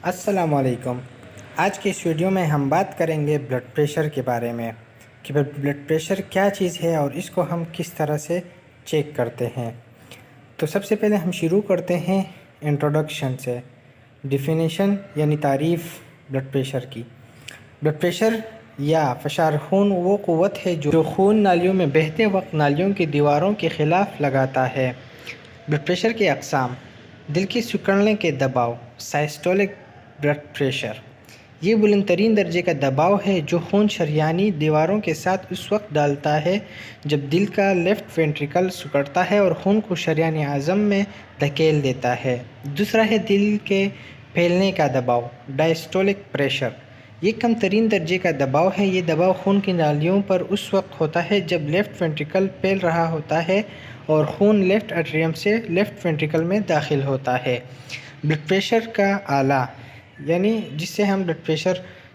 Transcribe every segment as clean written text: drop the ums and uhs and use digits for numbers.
السلام علیکم۔ آج کے اس ویڈیو میں ہم بات کریں گے بلڈ پریشر کے بارے میں کہ بلڈ پریشر کیا چیز ہے اور اس کو ہم کس طرح سے چیک کرتے ہیں۔ تو سب سے پہلے ہم شروع کرتے ہیں انٹروڈکشن سے، ڈیفینیشن یعنی تعریف بلڈ پریشر کی۔ بلڈ پریشر یا فشار خون وہ قوت ہے جو خون نالیوں میں بہتے وقت نالیوں کی دیواروں کے خلاف لگاتا ہے۔ بلڈ پریشر کے اقسام: دل کی سکڑنے کے دباؤ، سائسٹولک بلڈ پریشر، یہ بلند ترین درجے کا دباؤ ہے جو خون شریانی دیواروں کے ساتھ اس وقت ڈالتا ہے جب دل کا لیفٹ وینٹریکل سکڑتا ہے اور خون کو شریان اعظم میں دھکیل دیتا ہے۔ دوسرا ہے دل کے پھیلنے کا دباؤ، ڈائسٹولک پریشر، یہ کم ترین درجے کا دباؤ ہے۔ یہ دباؤ خون کی نالیوں پر اس وقت ہوتا ہے جب لیفٹ وینٹریکل پھیل رہا ہوتا ہے اور خون لیفٹ ایٹریم سے لیفٹ وینٹریکل میں داخل ہوتا ہے۔ بلڈ پریشر کا آلہ یعنی جس سے ہم بلڈ پریشر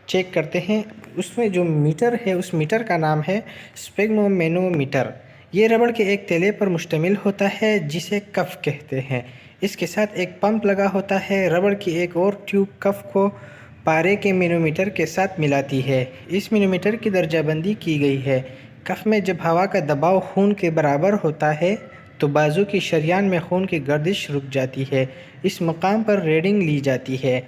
چیک کرتے ہیں، اس میں جو میٹر ہے اس میٹر کا نام ہے سپیگمومینومیٹر۔ یہ ربڑ کے ایک تیلے پر مشتمل ہوتا ہے جسے کف کہتے ہیں۔ اس کے ساتھ ایک پمپ لگا ہوتا ہے۔ ربڑ کی ایک اور ٹیوب کف کو پارے کے مینومیٹر کے ساتھ ملاتی ہے۔ اس مینومیٹر کی درجہ بندی کی گئی ہے۔ کف میں جب ہوا کا دباؤ خون کے برابر ہوتا ہے تو بازو کی شریان میں خون کی گردش رک جاتی ہے۔ اس مقام پر ریڈنگ لی جاتی ہے۔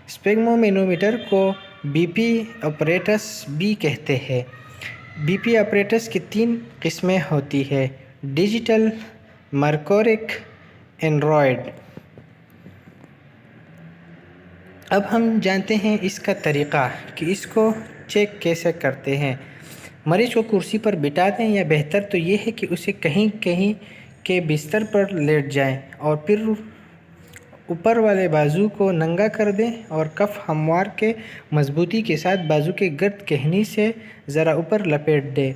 سپیگمومینومیٹر کو بی پی اپریٹس بھی کہتے ہیں۔ بی پی اپریٹس کی 3 قسمیں ہوتی ہیں: ڈیجیٹل، مرکورک، اینڈرائڈ۔ اب ہم جانتے ہیں اس کا طریقہ کہ اس کو چیک کیسے کرتے ہیں۔ مریض کو کرسی پر بٹھا دیں یا بہتر تو یہ ہے کہ اسے کہیں کے بستر پر لیٹ جائیں اور پھر اوپر والے بازو کو ننگا کر دیں اور کف ہموار کے مضبوطی کے ساتھ بازو کے گرد کہنی سے ذرا اوپر لپیٹ دیں۔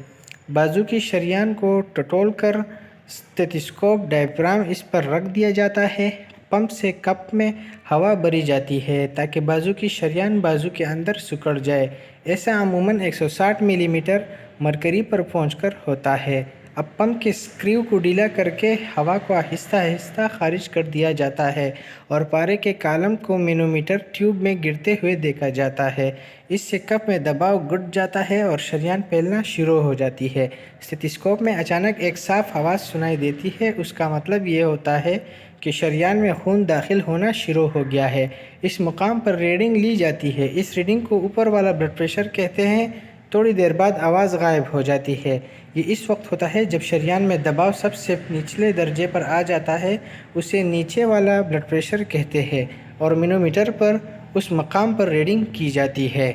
بازو کی شریان کو ٹٹول کر اسٹیتھوسکوپ ڈایافرام اس پر رکھ دیا جاتا ہے۔ پمپ سے کپ میں ہوا بھری جاتی ہے تاکہ بازو کی شریان بازو کے اندر سکڑ جائے۔ ایسا عموماً 160 ملی میٹر مرکری پر پہنچ کر ہوتا ہے۔ اب پمپ کے اسکریو کو ڈھیلا کر کے ہوا کو آہستہ آہستہ خارج کر دیا جاتا ہے اور پارے کے کالم کو مینومیٹر ٹیوب میں گرتے ہوئے دیکھا جاتا ہے۔ اس سے کف میں دباؤ گھٹ جاتا ہے اور شریان پھیلنا شروع ہو جاتی ہے۔ اسٹیتھوسکوپ میں اچانک ایک صاف آواز سنائی دیتی ہے۔ اس کا مطلب یہ ہوتا ہے کہ شریان میں خون داخل ہونا شروع ہو گیا ہے۔ اس مقام پر ریڈنگ لی جاتی ہے۔ اس ریڈنگ کو اوپر والا بلڈ پریشر کہتے ہیں۔ تھوڑی دیر بعد آواز غائب ہو جاتی ہے۔ یہ اس وقت ہوتا ہے جب شریان میں دباؤ سب سے نچلے درجے پر آ جاتا ہے، اسے نیچے والا بلڈ پریشر کہتے ہیں اور مینومیٹر پر اس مقام پر ریڈنگ کی جاتی ہے۔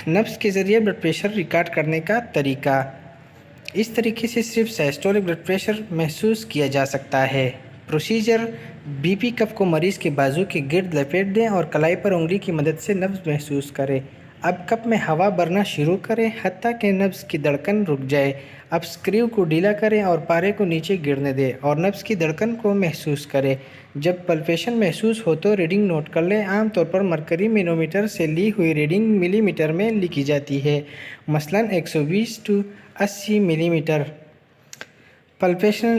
نبض کے ذریعے بلڈ پریشر ریکارڈ کرنے کا طریقہ: اس طریقے سے صرف سائسٹولک بلڈ پریشر محسوس کیا جا سکتا ہے۔ پروسیجر: بی پی کف کو مریض کے بازو کے گرد لپیٹ دیں اور کلائی پر انگلی کی مدد سے نبض محسوس کریں۔ اب کف میں ہوا بھرنا شروع کریں حتیٰ کہ نبض کی دھڑکن رک جائے۔ اب اسکریو کو ڈھیلا کریں اور پارے کو نیچے گرنے دیں اور نبض کی دھڑکن کو محسوس کریں۔ جب پلپیشن محسوس ہو تو ریڈنگ نوٹ کر لیں۔ عام طور پر مرکری مینومیٹر سے لی ہوئی ریڈنگ ملی میٹر میں لکھی جاتی ہے، مثلاً 120 to 80 ملی میٹر۔ پلپیشن: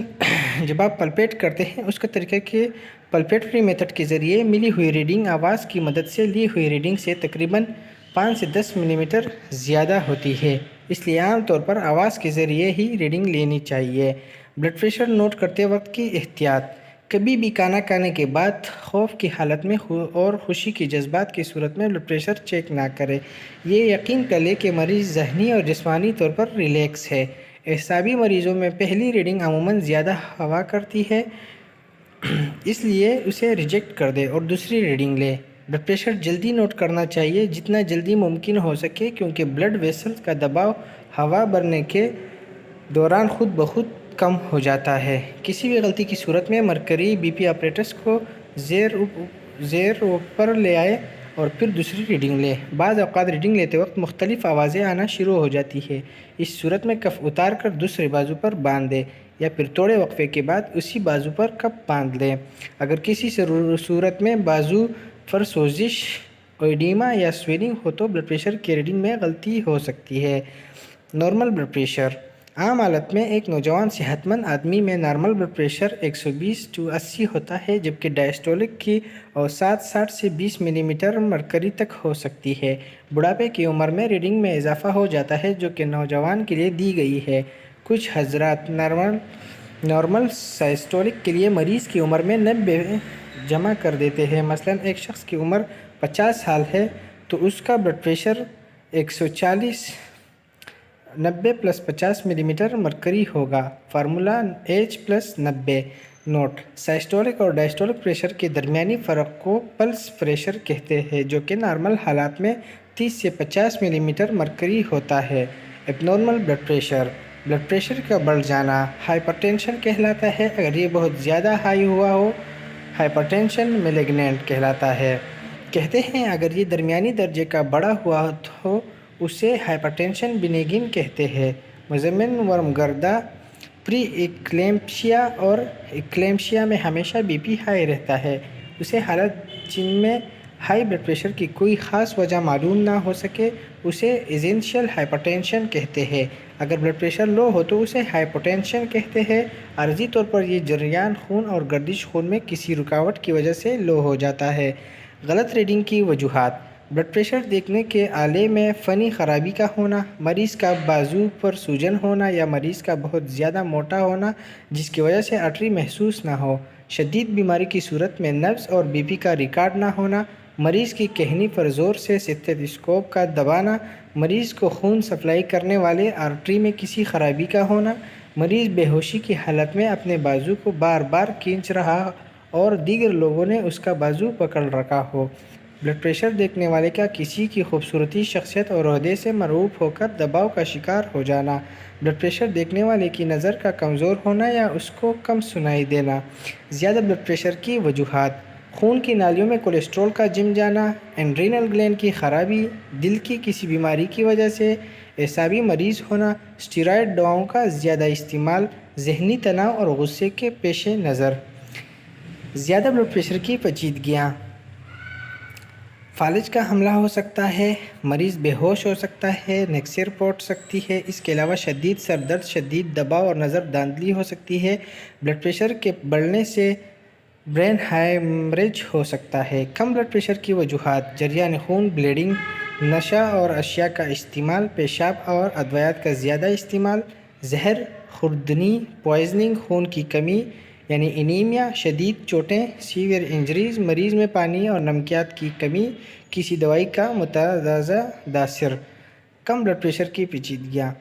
جب آپ پلپیٹ کرتے ہیں اس کا طریقہ کہ پلپیٹری میتھڈ کے ذریعے ملی ہوئی ریڈنگ آواز کی مدد سے لی ہوئی ریڈنگ سے تقریباً 5 سے 10 ملی میٹر زیادہ ہوتی ہے، اس لیے عام طور پر آواز کے ذریعے ہی ریڈنگ لینی چاہیے۔ بلڈ پریشر نوٹ کرتے وقت کی احتیاط: کبھی بھی کھانا کھانے کے بعد خوف کی حالت میں اور خوشی کے جذبات کی صورت میں بلڈ پریشر چیک نہ کریں۔ یہ یقین کر لیں کہ مریض ذہنی اور جسمانی طور پر ریلیکس ہے۔ اعصابی مریضوں میں پہلی ریڈنگ عموماً زیادہ ہوا کرتی ہے، اس لیے اسے ریجیکٹ کر دیں اور دوسری ریڈنگ لیں۔ بلڈ پریشر جلدی نوٹ کرنا چاہیے، جتنا جلدی ممکن ہو سکے، کیونکہ بلڈ ویسلز کا دباؤ ہوا بھرنے کے دوران خود بخود کم ہو جاتا ہے۔ کسی بھی غلطی کی صورت میں مرکری بی پی اپریٹس کو زیر اوپر لے آئیں اور پھر دوسری ریڈنگ لیں۔ بعض اوقات ریڈنگ لیتے وقت مختلف آوازیں آنا شروع ہو جاتی ہیں۔ اس صورت میں کف اتار کر دوسرے بازو پر باندھ دیں یا پھر تھوڑے وقفے کے بعد اسی بازو پر کف باندھ لیں۔ اگر کسی صورت میں بازو پر سوزش، ایڈیما یا سویلنگ ہو تو بلڈ پریشر کی ریڈنگ میں غلطی ہو سکتی ہے۔ نارمل بلڈ پریشر: عام حالت میں ایک نوجوان صحت مند آدمی میں نارمل بلڈ پریشر 120/80 ہوتا ہے، جبکہ ڈائسٹولک کی اوسط 60 سے 20 ملی میٹر مرکری تک ہو سکتی ہے۔ بڑھاپے کی عمر میں ریڈنگ میں اضافہ ہو جاتا ہے، جو کہ نوجوان کے لیے دی گئی ہے۔ کچھ حضرات نارمل سائسٹولک کے لیے مریض کی عمر میں 90 جمع کر دیتے ہیں۔ مثلاً ایک شخص کی عمر 50 سال ہے تو اس کا بلڈ پریشر 140 90 + 50 ملی میٹر مرکری ہوگا۔ Formula H+90۔ نوٹ: سائسٹولک اور ڈائسٹولک پریشر کے درمیانی فرق کو پلس پریشر کہتے ہیں، جو کہ نارمل حالات میں 30 سے 50 ملی میٹر مرکری ہوتا ہے۔ Abnormal blood pressure: blood pressure کا بڑھ جانا ہائپر ٹینشن کہلاتا ہے۔ اگر یہ بہت زیادہ ہائی ہوا ہو، ہائپر ٹینشن میلیگننٹ کہلاتا ہے۔ کہتے ہیں اگر یہ درمیانی درجے کا بڑھا ہوا ہو اسے ہائپر ٹینشن بینیگن کہتے ہیں۔ مزمن ورم گردہ پری ایکلیمپشیا اور ایکلیمپشیا میں ہمیشہ بی پی ہائی رہتا ہے، اسے حالت جن میں ہائی بلڈ پریشر کی کوئی خاص وجہ معلوم نہ ہو سکے اسے ایسینشیل ہائپر ٹینشن کہتے ہیں۔ اگر بلڈ پریشر لو ہو تو اسے ہائپوٹینشن کہتے ہیں۔ عارضی طور پر یہ جریان خون اور گردش خون میں کسی رکاوٹ کی وجہ سے لو ہو جاتا ہے۔ غلط ریڈنگ کی وجوہات: بلڈ پریشر دیکھنے کے آلے میں فنی خرابی کا ہونا، مریض کا بازو پر سوجن ہونا یا مریض کا بہت زیادہ موٹا ہونا جس کی وجہ سے آرٹری محسوس نہ ہو، شدید بیماری کی صورت میں نبض اور بی پی کا ریکارڈ نہ ہونا، مریض کی کہنی پر زور سے اسٹیتھوسکوپ کا دبانا، مریض کو خون سپلائی کرنے والے آرٹری میں کسی خرابی کا ہونا، مریض بے ہوشی کی حالت میں اپنے بازو کو بار بار کھینچ رہا اور دیگر لوگوں نے اس کا بازو پکڑ رکھا ہو، بلڈ پریشر دیکھنے والے کا کسی کی خوبصورتی، شخصیت اور عہدے سے مرعوب ہو کر دباؤ کا شکار ہو جانا، بلڈ پریشر دیکھنے والے کی نظر کا کمزور ہونا یا اس کو کم سنائی دینا۔ زیادہ بلڈ پریشر کی وجوہات: خون کی نالیوں میں کولیسٹرول کا جم جانا، اینڈرینل گلینڈ کی خرابی، دل کی کسی بیماری کی وجہ سے اعصابی مریض ہونا، اسٹیرائڈ دواؤں کا زیادہ استعمال، ذہنی تناؤ اور غصے کے پیش نظر۔ زیادہ بلڈ پریشر کی پیچیدگیاں: فالج کا حملہ ہو سکتا ہے، مریض بے ہوش ہو سکتا ہے، نکسیر پوٹ سکتی ہے۔ اس کے علاوہ شدید سر درد، شدید دباؤ اور نظر دھاندلی ہو سکتی ہے۔ بلڈ پریشر کے بڑھنے سے برین ہیمریج ہو سکتا ہے۔ کم بلڈ پریشر کی وجوہات: جریان خون، بلیڈنگ، نشہ اور اشیاء کا استعمال، پیشاب اور ادویات کا زیادہ استعمال، زہر، خوردنی، پوائزننگ، خون کی کمی یعنی انیمیا، شدید چوٹیں، سیویئر انجریز، مریض میں پانی اور نمکیات کی کمی، کسی دوائی کا متضاد تاثر۔ کم بلڈ پریشر کی پیچیدگیاں: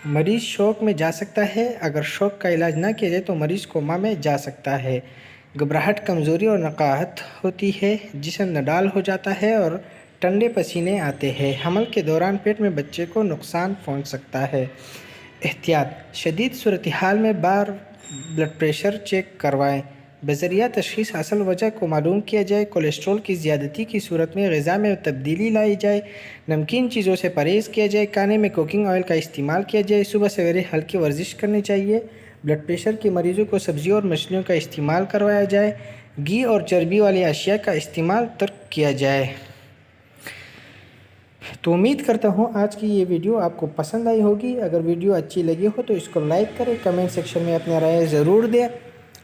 مریض شوک میں جا سکتا ہے، اگر شوک کا علاج نہ کیا جائے تو مریض کوما میں جا سکتا ہے۔ گھبراہٹ، کمزوری اور نقاہت ہوتی ہے، جسم نڈال ہو جاتا ہے اور ٹھنڈے پسینے آتے ہیں۔ حمل کے دوران پیٹ میں بچے کو نقصان پہنچ سکتا ہے۔ احتیاط: شدید صورتحال میں بار بلڈ پریشر چیک کروائیں۔ بذریعہ تشخیص اصل وجہ کو معلوم کیا جائے۔ کولیسٹرول کی زیادتی کی صورت میں غذا میں تبدیلی لائی جائے۔ نمکین چیزوں سے پرہیز کیا جائے۔ کھانے میں کوکنگ آئل کا استعمال کیا جائے۔ صبح سویرے ہلکی ورزش کرنی چاہیے۔ بلڈ پریشر کے مریضوں کو سبزیوں اور مچھلیوں کا استعمال کروایا جائے۔ گھی اور چربی والی اشیاء کا استعمال ترک کیا جائے۔ تو امید کرتا ہوں آج کی یہ ویڈیو آپ کو پسند آئی ہوگی۔ اگر ویڈیو اچھی لگی ہو تو اس کو لائک کریں، کمنٹ سیکشن میں اپنا رائے ضرور دیں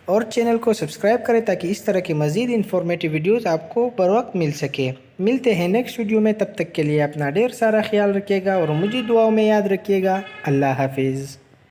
اور چینل کو سبسکرائب کریں تاکہ اس طرح کی مزید انفارمیٹیو ویڈیوز آپ کو بر وقت مل سکے۔ ملتے ہیں نیکسٹ ویڈیو میں، تب تک کے لیے اپنا ڈھیر سارا خیال رکھیے گا اور مجھے دعاؤں میں یاد رکھیے گا۔ اللہ حافظ۔